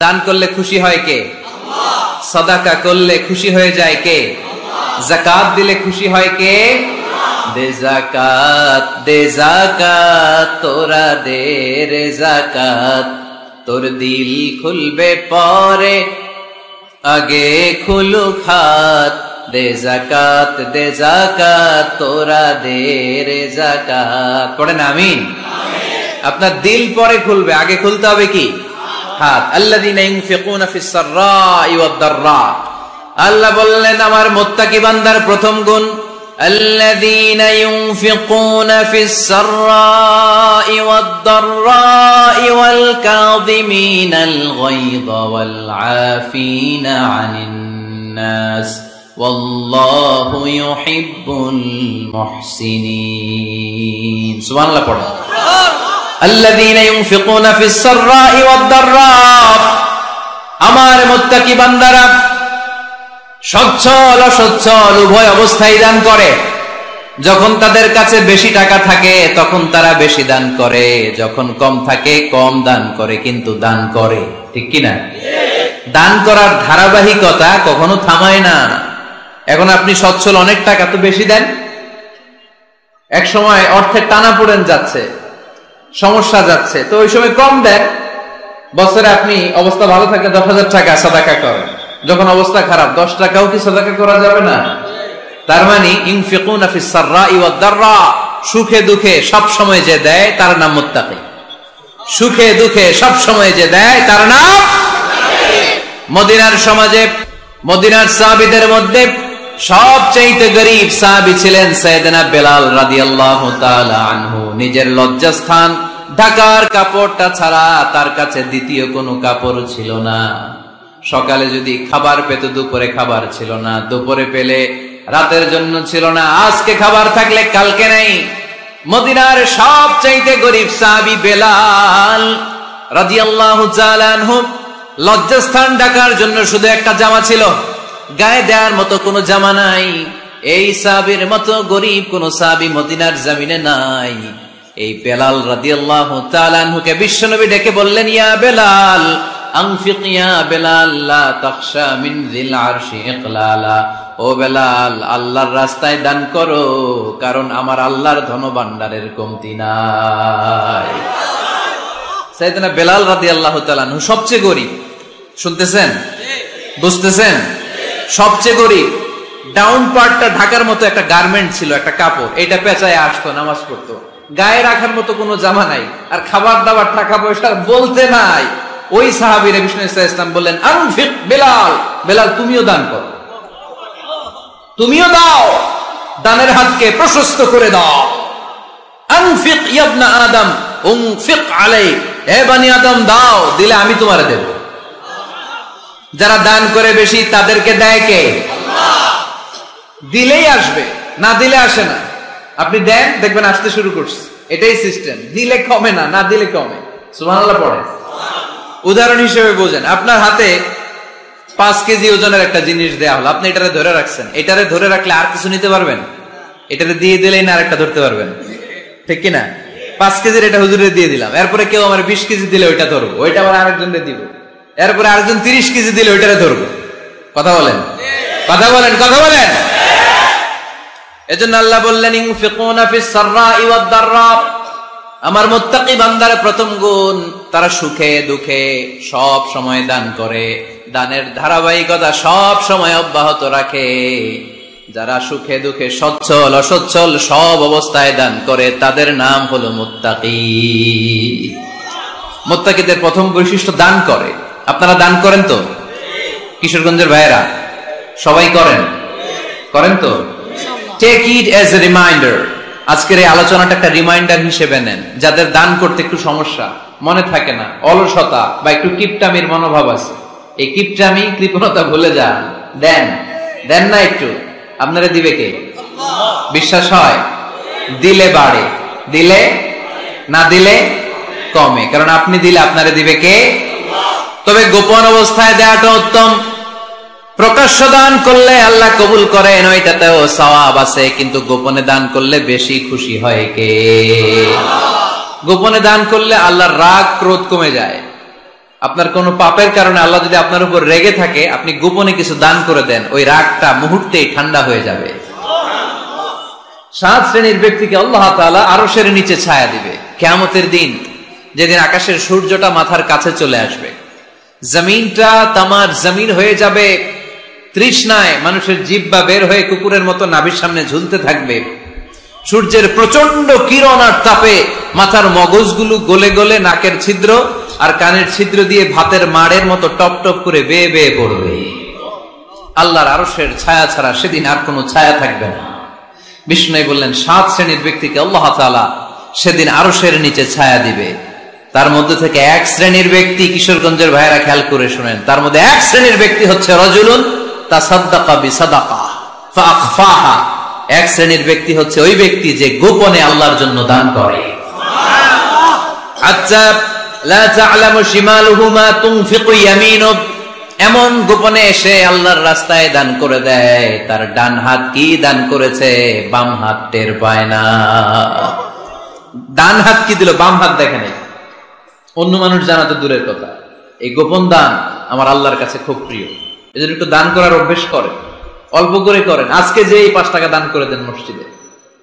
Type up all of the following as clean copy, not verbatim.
দান করলে খুশি হয় কে? সাদাকা করলে খুশি হয়ে যায় কে? যাকাত দিলে খুশি হয় কে? দে যাকাত তোরা দে রে যাকাত, তোর দিল খুলবে পরে আগে খুলুক হাত। দে যাকাত তোরা দে রে যাকাত। পড়েন আমিন। আপনার দিল পরে খুলবে, আগে খুলতে হবে কি? হাত। আল্লাযীনা ইউনফিকুনা ফিস সাররাই ওয়াদ দাররা। আল্লাহ বললেন আমার মুত্তাকি বান্দার প্রথম গুণ, আল্লাযীনা ইউনফিকুনা ফিস সাররাই ওয়াদ দাররাই ওয়াল কাযিমিনাল গায়যা ওয়াল আফিনা আনিন নাস ওয়াল্লাহু ইউহিব্বুল মুহসিনিন। সুবহানাল্লাহ পড়ো। আল্লাযীনা ইউনফিকুনা ফিস সাররাই ওয়াদ দাররা। আমার মুত্তাকি বান্দারা সচ্ছল অসচ্ছল উভয় অবস্থায় দান করে। যখন তাদের কাছে বেশি টাকা থাকে তখন তারা বেশি দান করে, যখন কম থাকে কম দান করে, কিন্তু দান করে। ঠিক কিনা? দান করার ধারাবাহিকতা কখনো থামায় না। এখন আপনি সচ্ছল, অনেক টাকা তো বেশি দেন, এক সময় অর্থের টানাপোড়েন যাচ্ছে, সমস্যা যাচ্ছে, তো ওই সময় কম দেন। বছরে আপনি অবস্থা ভালো থাকলে 10,000 টাকা সাদাকা করেন, যখন অবস্থা খারাপ 10 টাকাও কি সাদাকা করা যাবে না? তার মানে ইনফিকুনা ফিস সাররাই ওয়াদ দাররা, সুখে দুঃখে সব সময় যে দেয় তার নাম মুত্তাকি। সুখে দুঃখে সব সময় যে দেয় তার নাম। মদিনার সমাজে, মদিনার সাহাবীদের মধ্যে সবচেয়ে গরীব সাহাবী ছিলেন সাইয়েদনা বেলাল রাদিয়াল্লাহু তাআলা আনহু। নিজের লজ্জাস্থান ঢাকার কাপড়টা ছাড়া তার কাছে দ্বিতীয় কোনো কাপড় ছিল না। সকালে যদি খাবার পেত, দুপুরে খাবার ছিল না, দুপুরে পেলে রাতের জন্য ছিল না, আজকে খাবার থাকলে কালকে নাই। মদিনার সবচেয়ে গরীব সাহাবী বেলাল রাদিয়াল্লাহু তাআলা আনহু, লজ্জাস্থান ঢাকার জন্য শুধু একটা জামা ছিল, গায়ে দেওয়ার মতো কোনো জামা নাই। এই সাহাবীর মতো গরীব কোন সাহাবী মদিনার জমিনে নাই। এই বেলাল রাদিয়াল্লাহু তাআলা আনহুকে বিশ্বনবী ডেকে বললেন, ইয়া বেলাল আনফিক ইয়া বেলাল লা তাখশা মিন যিল আরশি ইকলালা। ও বেলাল, আল্লাহর রাস্তায় দান করো, কারণ আমার আল্লাহর ধন ভান্ডারের কমতি নাই। সাইয়েদনা বেলাল রাদিয়াল্লাহু তাআলা আনহু সবচেয়ে গরীব। শুনতেছেন? বুঝতেছেন? সবচেয়ে গরীব। ডাউন পার্টটা ঢাকার মতো একটা গার্মেন্ট ছিল, একটা কাপড়, এটা পেঁচায় আসতো, নামাজ পড়তো। গায়ে রাখার মতো কোনো জামা নাই, আর খাবার দাবার টাকা পয়সা বলতে নাই। ওই সাহাবীরা বিষ্ণু ইসলাম বললেন, আনফিক বেলাল, বেলাল তুমিও দান করো, তুমিও দাও, দানের হাতকে প্রশস্ত করে দাও। আনফিক ইবনা আদম উনফিক আলাইক, হে বনি আদম দাও, দিলে আমি তোমারে দেব। যারা দান করে বেশি তাদেরকে দেয় কে? দিলেই আসবে, না দিলে আসে না। আপনি দেন, দেখবেন আসতে শুরু করছে। এটাই সিস্টেম। দিলে কমে না, না দিলে কমে। সুবহানাল্লাহ পড়ে। উদাহরণ হিসেবে বোঝেন, আপনার হাতে 5 কেজি ওজনের একটা জিনিস দেয়া হলো, আপনি এটারে ধরে রাখছেন। এটারে ধরে রাখলে আর কিছু নিতে পারবেন? এটারে দিয়ে দিলেই না আরেকটা ধরতে পারবেন, ঠিক কিনা? 5 কেজির এটা হুজুরে দিয়ে দিলাম, এরপরে কেউ আমার 20 কেজি দিলে ওইটা ধরবো, ওইটা আবার আরেকজনকে দিব, এরপরে আরেকজন 30 কেজি দিলে ওইটারে ধরবো। কথা বলেন, কথা বলেন, কথা বলেন। এজন্য আল্লাহ বললেন, ইনফিকুনা ফিস সাররাই ওয়াদ দাররা। আমার মুত্তাকি বান্দার প্রথম গুণ, তারা সুখে দুঃখে সব সময় দান করে, দানের ধারাবাহিকতা সব সময় অব্যাহত রাখে। যারা সুখে দুঃখে সচ্ছল অসচ্ছল সব অবস্থায় দান করে, তাদের নাম হলো মুত্তাকি। মুত্তাকিদের প্রথম বৈশিষ্ট্য দান করে। আপনারা দান করেন তো? কিশোরগঞ্জের ভাইয়েরা সবাই করেন? করেন তো? Take it as a reminder. আজকের এই আলোচনাটা একটা রিমাইন্ডার হিসেবে নেন। যাদের দান করতে একটু সমস্যা, মনে থাকে না, অলসতা বা একটু কিপটামির মনোভাব আছে, এই কিপটামি কৃপণতা ভুলে যান, দেন। দেন না একটু, আপনারা দিবে কে? বিশ্বাস হয়? দিলে বাড়ে, দিলে না দিলে কমে, কারণ আপনি দিলে আপনারা দিবে কে? তবে গোপন অবস্থায় দেওয়াটা উত্তম। প্রকাশ্য দান করলে আল্লাহ কবুল করেন, ওইটাতেও সওয়াব আছে, কিন্তু গোপনে দান করলে বেশি খুশি হয় কে? গোপনে দান করলে আল্লাহর রাগ ক্রোধ কমে যায়। আপনার কোন পাপের কারণে আল্লাহ যদি আপনার উপর রেগে থাকে, আপনি গোপনে কিছু দান করে দেন, ওই রাগটা মুহূর্তেই ঠান্ডা হয়ে যাবে। 7 শ্রেণীর ব্যক্তিকে আল্লাহ তাআলা আরশের নিচে ছায়া দিবে কিয়ামতের দিন, যেদিন আকাশের সূর্যটা মাথার কাছে চলে আসবে, জমিনটা তামার জমিন হয়ে যাবে তৃষ্ণায়, মানুষের জিহ্বা বের হয়ে কুকুরের মতো নাভির সামনে ঝুলতে থাকবে। সূর্যের প্রচন্ড কিরণ আর তাপে মাথার মগজগুলো গলে গলে নাকের ছিদ্র আর কানের ছিদ্র দিয়ে ভাতের মাড়ের মতো টপ টপ করে বেয়ে বেয়ে পড়বে। আল্লাহর আরশের ছায়া ছাড়া সেদিন আর কোনো ছায়া থাকবে না। বিষ্ণু বললেন 7 শ্রেণীর ব্যক্তিকে আল্লাহ তাআলা সেদিন আরশের নিচে ছায়া দিবে। তার মধ্যে থেকে 1 শ্রেণীর ব্যক্তি, কিশোরগঞ্জের ভাইয়েরা খেয়াল করে শুনেন, তার মধ্যে 1 শ্রেণীর ব্যক্তি হচ্ছে রাজুলুন তাসাদ্দাকা বিসাদাকা ফাআখফাহা। 1 শ্রেণীর ব্যক্তি হচ্ছে ওই ব্যক্তি যে গোপনে আল্লাহর জন্য দান করে। আচ্ছা, লা তা'লামু শিমালুহু মা তুনফিকু ইয়ামিনুহু, এমন গোপনে এসে আল্লাহর রাস্তায় দান করে দেয়, তার ডান হাত কি দান করেছে বাম হাত টের পায় না। ডান হাত কি দিল, বাম হাত দেখে নাই। অন্য মানুষ জানা তো দূরের কথা, এই গোপন দান আমার আল্লাহর কাছে খুব প্রিয়। এজন্য একটু দান করার অভ্যেস করেন, অল্প করে করেন। আজকে যে 5 টাকা দান করে দেন মসজিদে,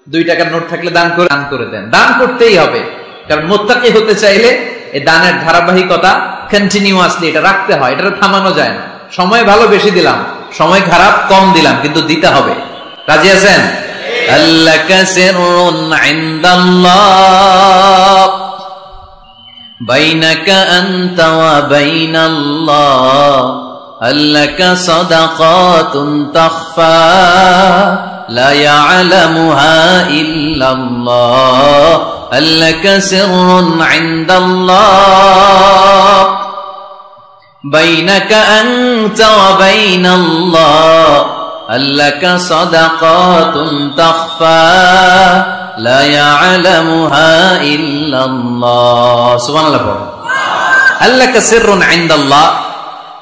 2 টাকার নোট থাকলে দান করে দেন। দান করতেই হবে, কারণ মুত্তাকি হতে চাইলে এই দানের ধারাবাহিকতা কন্টিনিউয়াসলি এটা রাখতে হয়, এটা থামানো যায় না। সময় ভালো বেশি দিলাম, সময় খারাপ কম দিলাম, কিন্তু দিতে হবে। রাজি আছেন? আল্লাকা সিররুন ইনদাল্লাহ বাইনাকা আনতা ওয়া বাইনাল্লাহ, আল্লাকা সাদাকাতুন তাখফা লা ইয়ালামুহা ইল্লাল্লাহ, আল্লাকা সিররুন ইনদাল্লাহ বাইনাকা আনতা ওয়া বাইনাল্লাহ, আল্লাকা সাদাকাতুন তাখফা লা ইয়ালামুহা ইল্লাল্লাহ। সুবহানাল্লাহ। আল্লাকা সিররুন ইনদাল্লাহ,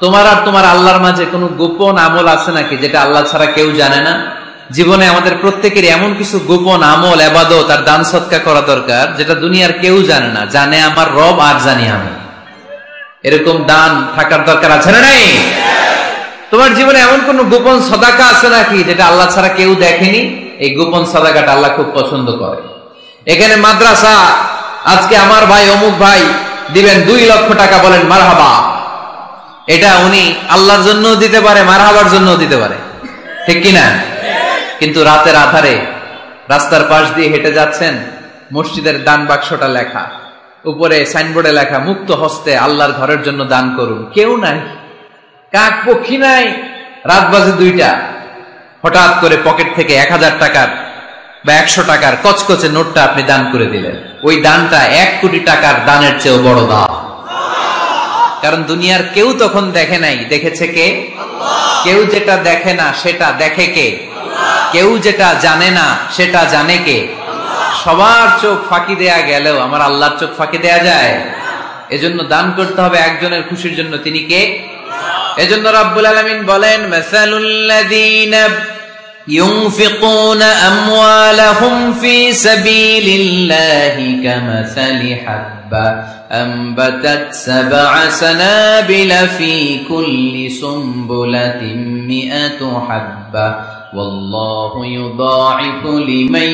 তোমার আর তোমার আল্লাহর মাঝে কোনো গোপন আমল আছে নাকি যেটা আল্লাহ ছাড়া কেউ জানে না? জীবনে আমাদের প্রত্যেকেরই এমন কিছু গোপন আমল, ইবাদত আর দান সদকা করা দরকার যেটা দুনিয়ার কেউ জানে না। জানে আমার রব আর জানি আমি। এরকম দান থাকার দরকার আছে না নাই? তোমার জীবনে এমন কোন গোপন সাদাকা আছে নাকি যেটা আল্লাহ ছাড়া কেউ দেখেনি? এই গোপন সাদাকাটা আল্লাহ খুব পছন্দ করে। এখানে মাদ্রাসা, আজকে আমার ভাই অমুক ভাই দিবেন 2 লক্ষ টাকা, বলেন মারহাবা। এটা উনি আল্লাহর জন্য দিতে পারে, মারহাবার জন্য দিতে পারে, ঠিক কিনা? কিন্তু রাতের আধারে রাস্তার পাশ দিয়ে হেঁটে যাচ্ছেন, মসজিদের দান বাক্সটা লেখা, উপরে সাইনবোর্ডে লেখা মুক্ত হস্তে আল্লাহর ঘরের জন্য দান করুন। কেউ নাই, কাক পক্ষী নাই। রাত বাজে 2টা, হঠাৎ করে পকেট থেকে 1000 টাকার বা 100 টাকার কচকচে নোটটা আপনি দান করে দিলেন। ওই দানটা 1 কোটি টাকার দানের চেয়েও বড় দান। কারণ দুনিয়ার কেউ তখন দেখে নাই, দেখেছে কে? কেউ যেটা দেখে না সেটা দেখে কে? কেউ যেটা জানে না সেটা জানে কে? সবার চোখ ফাঁকি দেয়া গেলেও আমার আল্লাহর চোখ ফাঁকি দেয়া যায়? এজন্য দান করতে হবে একজনের খুশির জন্য, তিনি কে? এজন্য রাব্বুল আলামিন বলেন, মাসালুল্লাযীনা ইউনফিকুনা আমওয়ালাহুম ফি সাবিলিল্লাহি কামাসালি হাব্বা আনবাতাত 7 সানাবিলা ফি কুল্লি সুমবুলাতিন মিআতু হাব্বা ওয়াল্লাহু ইউদাঈফু লিমান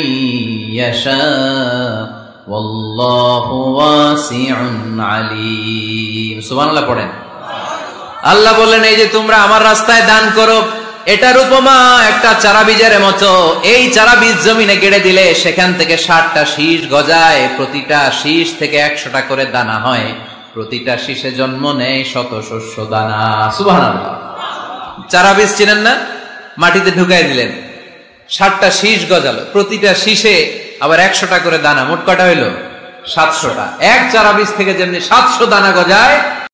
ইয়াশা ওয়াল্লাহু ওয়াসিউন আলীম। সুবহানাল্লাহ পড়েন। আল্লাহ বললেন, এই যে তোমরা আমার রাস্তায় দান করো, এটার উপমা একটা চারা বীজের মতো। এই চারা বীজ জমিনে গেড়ে দিলে সেখান থেকে 60টা শীষ গজায়, প্রতিটা শীষ থেকে 100টা করে দানা হয়, প্রতিটা শীষে জন্ম নেয় 100 শস্য দানা। সুবহানাল্লাহ। চারা বীজ চিনেন না? মাটিতে ঢুকাই দিলেন, 60টা শীষ গজালো, প্রতিটা শীষে আবার 100টা করে দানা, মোট কটা হইলো? 700টা। এক চারা বীজ থেকে যেমনি 700 দানা গজায়,